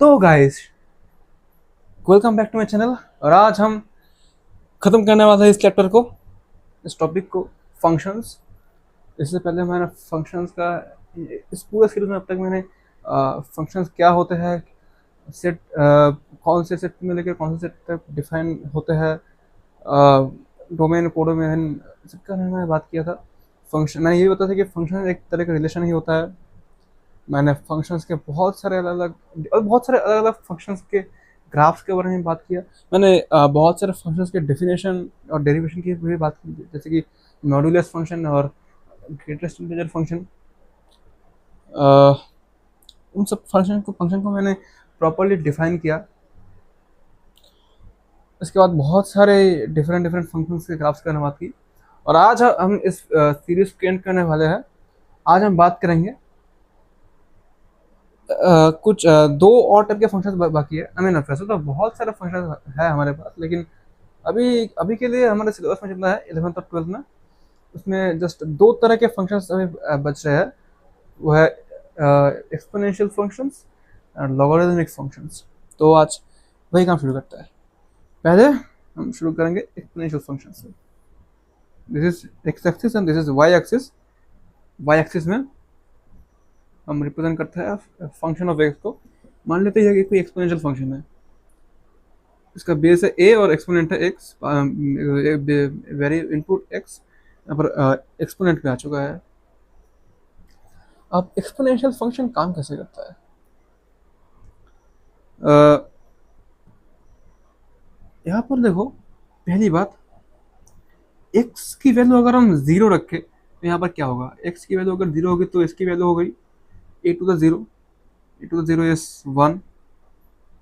तो guys, welcome back to my channel. और आज हम खत्म करने वाले हैं इस चैप्टर को, इस टॉपिक को, फंक्शंस। इससे पहले मैंने फंक्शंस का इस पूरे सीरीज में अब तक मैंने फंक्शंस क्या होते हैं, सेट कौन से सेट में लेकर कौन से सेट तक डिफाइन होते हैं, डोमेन कोडोमेन, सबका मैंने बात किया था। फंक्शन मैंने ये बताया था कि फंक्शन एक तरह का रिलेशन ही होता है। मैंने फंक्शंस के बहुत सारे अलग अलग और बहुत सारे अलग अलग फंक्शंस के ग्राफ्स के बारे में बात किया। मैंने बहुत सारे फंक्शंस के डेफिनेशन और डेरिवेशन की भी बात की, जैसे कि मॉड्यूलस फंक्शन और ग्रेटेस्ट इंटीजर फंक्शन। उन सब फंक्शन को मैंने प्रॉपरली डिफाइन किया। इसके बाद बहुत सारे डिफरेंट डिफरेंट फंक्शंस के ग्राफ्स की बात की। और आज हम इस सीरीज को एंड करने वाले हैं। आज हम बात करेंगे कुछ दो और टाइप के फंक्शंस बाकी है। आई मीन वैसे तो बहुत सारे फंक्शन है हमारे पास, लेकिन अभी अभी के लिए हमारे सिलेबस में जितना है 11th और 12th में, उसमें जस्ट दो तरह के फंक्शंस अभी बच रहे हैं। वो है एक्सपोनेंशियल फंक्शंस और लॉगरिथमिक फंक्शंस। तो आज वही काम शुरू करता है। पहले हम शुरू करेंगे एक्सपोनेंशियल फंक्शन से। This is x axis and this is y axis. Y axis में हम रिप्रेजेंट करते हैं फंक्शन ऑफ एक्स को। मान लेते हैं कि कोई एक्सपोनेंशियल फंक्शन है, इसका बेस है ए और एक्सपोनेंट है एक्स। वेरी इनपुट एक्स, यहाँ पर एक्सपोनेंट पे आ चुका है। अब एक्सपोनेंशियल फंक्शन काम कैसे करता है? यहाँ पर देखो, पहली बात, एक्स की वैल्यू अगर हम जीरो रखें तो यहाँ पर क्या होगा? एक्स की वैल्यू अगर जीरो होगी तो इसकी वैल्यू हो गई a to the zero. A to the zero is one.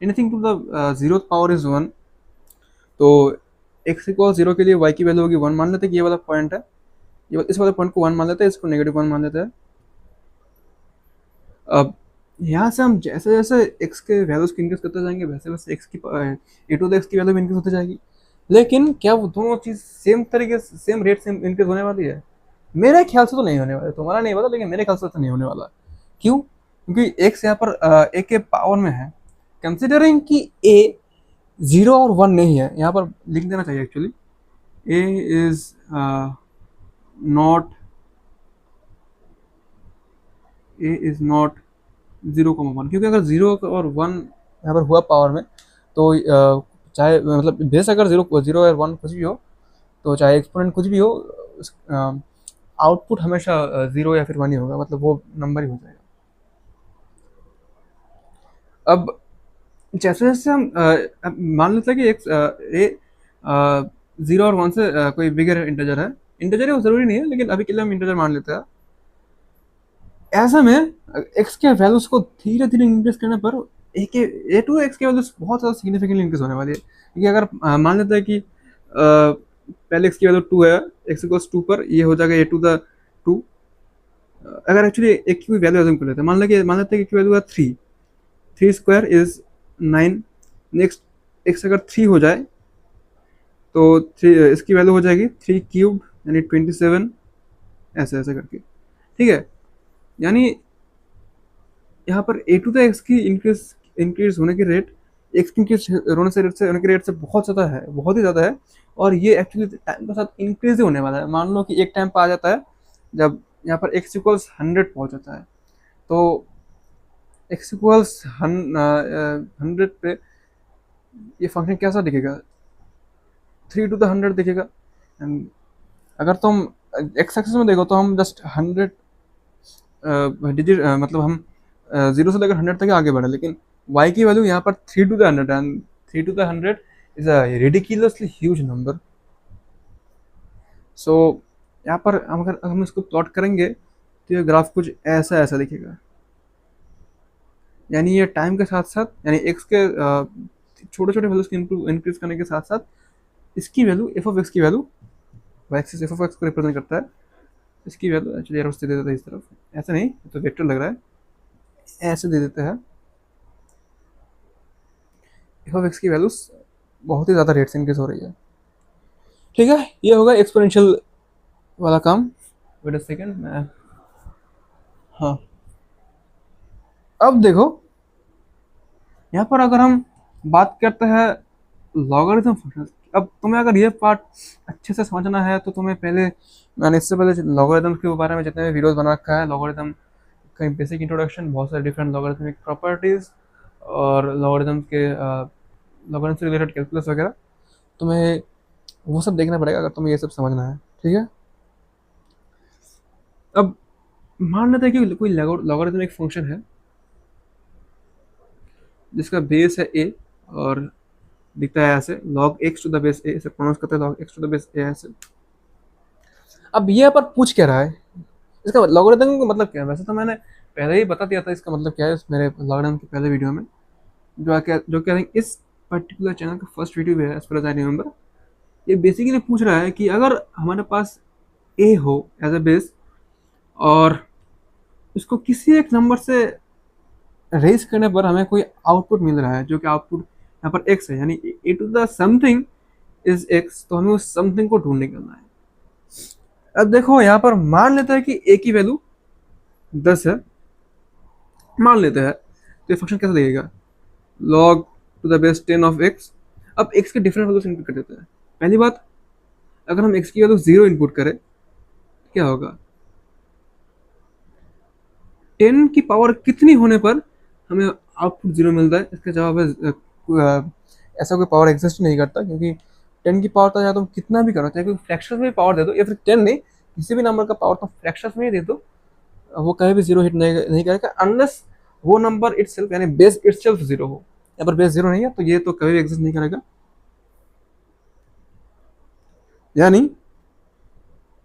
Anything to the zero power is one. तो एक्स इक्वल जीरो के लिए वाई की वैल्यू होगी वन। मान लेते हैं कि ये वाला पॉइंट है, ये इस वाले पॉइंट को वन मान लेते हैं, इसको नेगेटिव वन मान लेते हैं। अब यहाँ से हम जैसे जैसे एक्स के वैल्यूज की इंक्रीज करते जाएंगे, वैसे वैसे एक्स की ए टू द एक्स की वैल्यू भी इंक्रीज होती जाएगी। लेकिन क्या वो दोनों चीज सेम तरीके से सेम रेट से इंक्रीज होने वाली है? मेरे ख्याल से तो नहीं होने वाला। तुम्हारा नहीं पता, लेकिन मेरे ख्याल से तो नहीं होने वाला। क्यों? क्योंकि एक्स यहाँ पर ए के पावर में है। कंसिडरिंग कि ए जीरो और वन नहीं है, यहाँ पर लिख देना चाहिए actually A is not a is not zero को वन। क्योंकि अगर जीरो और वन यहाँ पर हुआ पावर में, तो चाहे मतलब बेस अगर जीरो जीरो या वन कुछ भी हो, तो चाहे एक्सपोनेंट कुछ भी हो, आउटपुट हमेशा जीरो या फिर वन ही होगा, मतलब वो नंबर ही हो जाएगा। अब जैसे जैसे हम मान लेते हैं कि ए जीरो और वन से कोई बिगर इंटीजर है। इंटीजर है वो जरूरी नहीं है, लेकिन अभी के लिए हम इंटीजर मान लेते हैं। ऐसा में एक्स के वैल्यूज को धीरे धीरे इंक्रीज करने पर ए टू एक्स के वैल्यूज बहुत ज़्यादा सिग्निफिकेंटली इंक्रीज होने वाली है। क्योंकि अगर मान लेते हैं कि पहले एक्स की वैल्यू टू है, एक्स इक्वल्स टू पर ये हो जाएगा ए टू द टू। अगर एक्चुअली एक की वैल्यू एज्यूम कर लेते हैं, मान लेते हैं कि वैल्यू है three. Three square is nine. Next x अगर थ्री हो जाए तो थ्री इसकी वैल्यू हो जाएगी थ्री क्यूब यानी 27। ऐसे ऐसे करके, ठीक है। यानी यहाँ पर ए टू द एक्स की इंक्रीज होने की रेट एक्स की इंक्रीज होने की रेट से बहुत ज़्यादा है, बहुत ही ज़्यादा है। और ये एक्चुअली टाइम के साथ इंक्रीज ही होने वाला है। मान लो कि एक टाइम पर आ जाता है जब यहाँ पर एक्स इक्वल्स 100 पहुँच जाता है, तो एक्स इक्वल्स 100 पे ये फंक्शन कैसा दिखेगा? थ्री टू द 100 दिखेगा। एंड अगर तुम एक्स एक्सिस में देखो तो हम जस्ट 100 डिजिट मतलब हम जीरो से लेकर 100 तक आगे बढ़े, लेकिन वाई की वैल्यू यहाँ पर three to the 100 and three to the 100 is a ridiculously huge number. So यहाँ पर अगर हम इसको प्लॉट करेंगे तो ये ग्राफ कुछ ऐसा ऐसा दिखेगा। यानी ये टाइम के साथ साथ, यानी एक्स के छोटे छोटे वैल्यूज की इंक्रीज करने के साथ साथ इसकी वैल्यू एफ ऑफ एक्स की value, y axis F of X को रिप्रेजेंट करता है, इसकी वैल्यू एक्चुअली एरो से दे देता है इस तरफ। ऐसे नहीं तो वेक्टर लग रहा है, ऐसे दे देते हैं। एफ ऑफ एक्स की वैल्यू बहुत ही ज़्यादा रेट से इंक्रीज हो रही है, ठीक है। ये होगा एक्सपोनेंशियल वाला काम। वेट अ सेकंड, मैं हाँ अब देखो, यहाँ पर अगर हम बात करते हैं लॉगरिथम फंक्शन, अब तुम्हें अगर ये पार्ट अच्छे से समझना है तो तुम्हें पहले, मैंने इससे पहले लॉगरिथम के बारे में जितने भी वीडियोस बना रखा है, लॉगरिथम का बेसिक इंट्रोडक्शन, बहुत सारे डिफरेंट लॉगरिथमिक प्रॉपर्टीज और लॉगरिथम से रिलेटेड कैलकुलस वगैरह, तुम्हें वो सब देखना पड़ेगा अगर तुम्हें ये सब समझना है, ठीक है। अब मान लेते हैं कि कोई लॉगरिथमिक फंक्शन है जिसका बेस है ए और दिखता है ऐसे log x to the base a, इसे प्रोनाउंस करते हैं log x to the base a ऐसे। अब ये पर पूछ क्या रहा है, इसका लॉगरिथम का मतलब क्या है? वैसे तो मैंने पहले ही बता दिया था इसका मतलब क्या है मेरे लॉगरिथम के पहले वीडियो में, जो कह रहे हैं इस पर्टिकुलर चैनल का फर्स्ट वीडियो है एज पर आई रिमेंबर। ये बेसिकली पूछ रहा है कि अगर हमारे पास ए हो एज अ बेस और उसको किसी एक नंबर से रेज करने पर हमें कोई आउटपुट मिल रहा है, जो कि आउटपुट यहाँ पर एक्स है, यानी a to the something is x, तो हमें उस समथिंग को ढूंढ निकलना है। अब देखो यहाँ पर मान लेते हैं कि ए की वैल्यू 10 है, मान लेते हैं, तो ये फंक्शन कैसे लगेगा, log to the base 10 of x। अब x के डिफरेंट वैल्यूज इनपुट कर देते हैं। पहली बात, अगर हम x की वैल्यू 0 इनपुट करें क्या होगा, 10 की पावर कितनी होने पर हमें आउटपुट 0 मिलता है, इसका जवाब है ऐसा कोई पावर एग्जिस्ट नहीं करता, क्योंकि 10 की पावर तो या तुम कितना भी करो, चाहे कोई फ्रैक्शन में पावर दे दो या फिर 10 नहीं किसी भी नंबर का पावर तुम फ्रैक्शन में ही दे दो, वो कभी भी 0 हिट नहीं करेगा अनलेस वो नंबर इटसेल्फ यानी बेस इटसेल्फ 0 हो। यहाँ पर बेस 0 नहीं है तो ये तो कभी भी एग्जिस्ट नहीं करेगा। यानी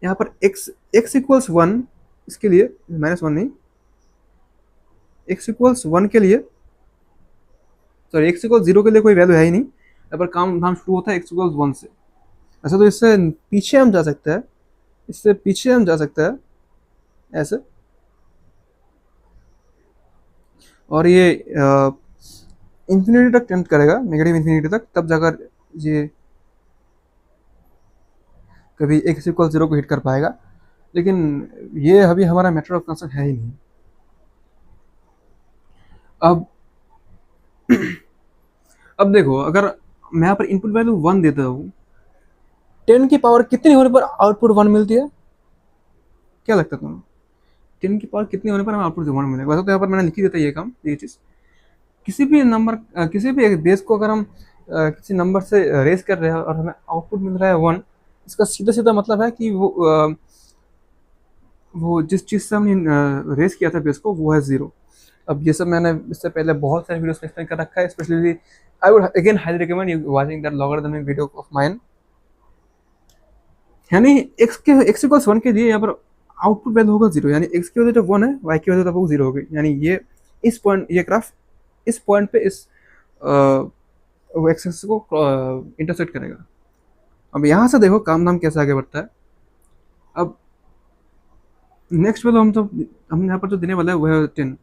यहाँ पर x इक्वल्स 1, इसके लिए -1 नहीं, x इक्वल्स 1 के लिए, सॉरी x इक्वल्स 0 के लिए कोई वैल्यू है ही नहीं, यहाँ पर काम धाम शुरू होता है x इक्वल्स 1 से। ऐसा तो इससे पीछे हम जा सकते हैं, इससे पीछे हम जा सकते हैं ऐसे, और ये इंफिनिटी तक टेम्प्ट करेगा, नेगेटिव इंफिनिटी तक, तब जाकर ये कभी x इक्वल 0 को हिट कर पाएगा, लेकिन ये अभी हमारा मैटर ऑफ कंसर्न है ही नहीं। अब अब देखो, अगर मैं यहाँ पर इनपुट वैल्यू 1 देता हूँ, 10 की पावर कितनी होने पर आउटपुट 1 मिलती है, क्या लगता है तुम्हें, 10 की पावर कितनी होने पर हमें आउटपुट 1 मिलेगा? वैसे तो यहाँ पर मैंने लिख ही देता ये काम, ये चीज़ किसी भी नंबर, किसी भी एक बेस को अगर हम किसी नंबर से रेस कर रहे हैं और हमें आउटपुट मिल रहा है 1, इसका सीधा सीधा मतलब है कि वो जिस चीज़ से हमने रेस किया था बेस को वो है 0। अब ये सब मैंने इससे पहले बहुत सारे वीडियोस में एक्सप्लेन कर रखा है, specially I would again highly recommend you watching that logarithmic video of mine. यानी x इक्वल्स 1 के लिए यहाँ पर आउटपुट वैल्यू होगा 0, यानी x की वैल्यू जब 1 है, y की वैल्यू तब वो 0 होगी, यानी ये इस पॉइंट, ये ग्राफ इस पॉइंट पे इस एक्सेस को इंटरसेक्ट करेगा। अब यहाँ से देखो काम धाम कैसे आगे बढ़ता है। अब नेक्स्ट वैल्यू हम यहाँ पर जो देने वाला है वो है 10,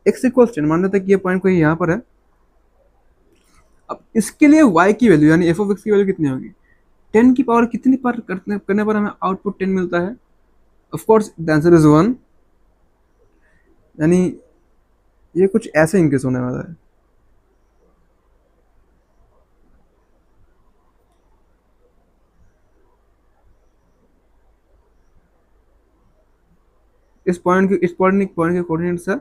x इक्वल्स 10, मान लेते हैं कि ये पॉइंट कोई यहाँ पर है। अब इसके लिए y की वैल्यू यानी f ऑफ x की वैल्यू कितनी होगी, 10 की पावर कितनी पर करने पर हमें आउटपुट 10 मिलता है, of course the answer is 1, यानी ये कुछ ऐसे इंक्रीज होने वाला है। इस पॉइंट के कोऑर्डिनेट्स है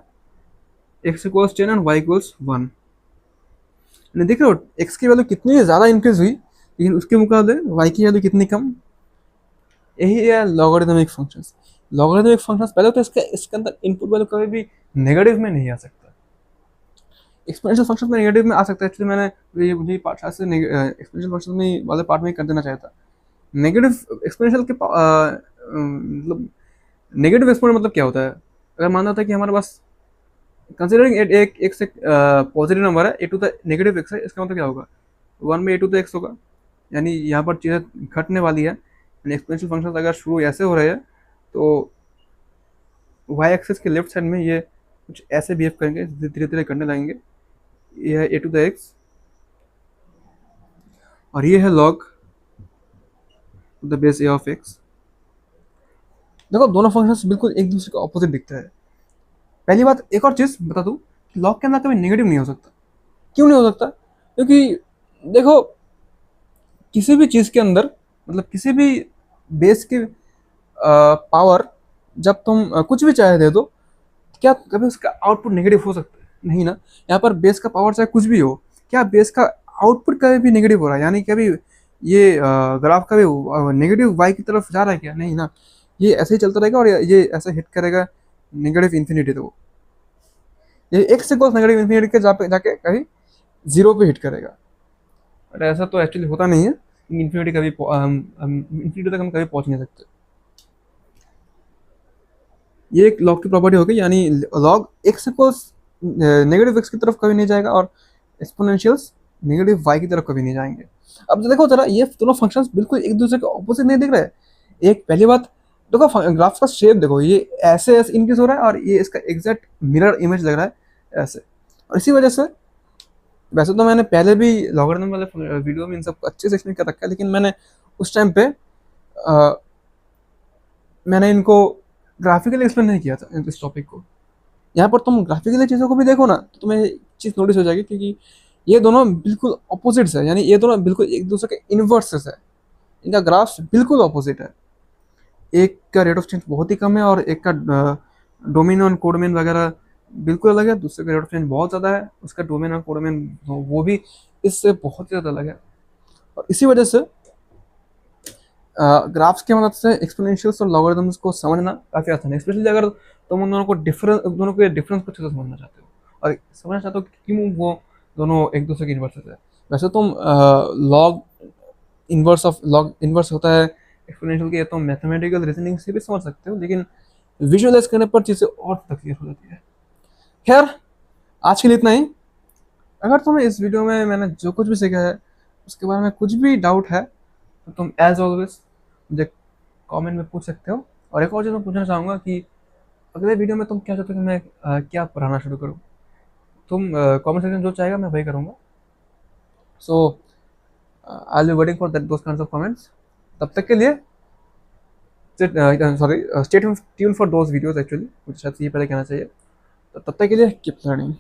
x इक्वल्स 10 और y इक्वल्स 1। देख रहे हो x की वैल्यू कितनी ज़्यादा इंक्रीज हुई, लेकिन उसके मुकाबले y की वैल्यू कितनी कम। यही है लॉगरिथमिक फंक्शंस। लॉगरिथमिक फंक्शंस पहले तो इसके अंदर इनपुट वैल्यू कभी भी नेगेटिव में नहीं आ सकता, एक्सपोनेंशियल फंक्शन में नेगेटिव में आ सकता है। एक्चुअली मैंने ये मुझे पार्ट शायद से एक्सपोनेंशियल फंक्शन में वाले पार्ट में कर देना चाहिए था। नेगेटिव एक्सपोनेंशियल के मतलब नेगेटिव एक्सपोनेंट मतलब क्या होता है, अगर मान लेता है कि हमारे पास कंसिडरिंग एक एक्स एक पॉजिटिव नंबर है, ए टू द नेगेटिव एक्स है, इसका मतलब क्या होगा, 1 में ए टू द एक्स होगा, यानी यहाँ पर चीज़ें घटने वाली है। एक्सपोनेंशियल फंक्शन अगर शुरू ऐसे हो रहे हैं तो वाई एक्सिस के लेफ्ट साइड में ये कुछ ऐसे बिहेव करेंगे, धीरे धीरे करने लगेंगे। ये है ए टू द एक्स और ये है log the base A of x. देखो दोनों फंक्शंस बिल्कुल एक दूसरे को ऑपोजिट दिखता है। पहली बात एक और चीज़ बता दूँ, लॉग के अंदर कभी नेगेटिव नहीं हो सकता। क्यों नहीं हो सकता? क्योंकि देखो, किसी भी चीज़ के अंदर, मतलब किसी भी बेस के पावर, जब तुम कुछ भी चाहे दे दो, क्या कभी उसका आउटपुट नेगेटिव हो सकता है? नहीं ना। यहाँ पर बेस का पावर चाहे कुछ भी हो, क्या बेस का आउटपुट कभी भी नेगेटिव हो रहा है? यानी कभी ये ग्राफ कभी नेगेटिव वाई की तरफ जा रहा है क्या? नहीं ना। ये ऐसे ही चलता रहेगा और ये ऐसे हिट करेगा नेगेटिव इन्फिनिटी। तो ये एक से नेगेटिव इन्फिनिटी के जाके कभी जीरो पे हिट करेगा। बट ऐसा तो एक्चुअली होता नहीं है। इन्फिनिटी कभी इन्फिनिटी तक हम कभी पहुंच नहीं सकते। ये एक लॉग की प्रॉपर्टी होगी, यानी log x equals negative x की तरफ कभी नहीं जाएगा और एक्सपोनेंशियल्स नेगेटिव वाई की तरफ कभी नहीं जाएंगे। अब देखो जरा, ये दोनों फंक्शंस बिल्कुल एक दूसरे के ऑपोजिट नहीं दिख रहे। एक पहली बात, देखो ग्राफ का शेप देखो, ये ऐसे ऐसे इंक्रीज हो रहा है और ये इसका एग्जैक्ट मिरर इमेज लग रहा है ऐसे। और इसी वजह से, वैसे तो मैंने पहले भी लॉगरिथम वाले वीडियो में इन सब अच्छे से एक्सप्लेन कर रखा है, लेकिन मैंने उस टाइम पे अ, मैंने इनको ग्राफिकली एक्सप्लेन नहीं किया था इस टॉपिक को। यहाँ पर तुम ग्राफिकली चीज़ों को भी देखो ना, तो तुम्हें एक चीज़ नोटिस हो जाएगी, क्योंकि ये दोनों बिल्कुल ऑपोजिट्स है, यानी ये दोनों बिल्कुल एक दूसरे के इन्वर्सेस है। इनका ग्राफ बिल्कुल ऑपोजिट है। एक का रेट ऑफ चेंज बहुत ही कम है और एक का डोमेन और कोडोमेन वगैरह बिल्कुल अलग है। दूसरे का रेट ऑफ चेंज बहुत ज़्यादा है, उसका डोमेन और कोडोमेन वो भी इससे बहुत ही ज़्यादा अलग है। और इसी वजह से ग्राफ्स की मदद से एक्सपोनेंशियल्स और लॉगरिथम्स को समझना काफ़ी आसान है, स्पेशली अगर तुम उन दोनों के डिफरेंस को अच्छे से समझना चाहते हो और समझना चाहते हो कि क्यों वो दोनों एक दूसरे के इन्वर्सेस है। वैसे तुम लॉग इन्वर्स होता है एक्सपोनेंशियल के, तो मैथमेटिकल रीजनिंग से भी समझ सकते हो, लेकिन विजुअलाइज करने पर चीज़ें और क्लियर हो जाती है। खैर, आज के लिए इतना ही। अगर तुम्हें इस वीडियो में मैंने जो कुछ भी सीखा है उसके बारे में कुछ भी डाउट है, तो तुम एज ऑलवेज मुझे कमेंट में पूछ सकते हो। और एक और चीज़ मैं पूछना चाहूँगा कि अगले वीडियो में तुम क्या चाहते हो कि मैं क्या पढ़ाना शुरू करूँ? तुम कमेंट सेक्शन जो चाहेगा मैं वही करूँगा। So I will be waiting for that those kinds of comments. तब तक के लिए sorry, stay tune for those videos actually, मुझे शायद ये पहले कहना चाहिए। तो तब तक के लिए कीप लर्निंग।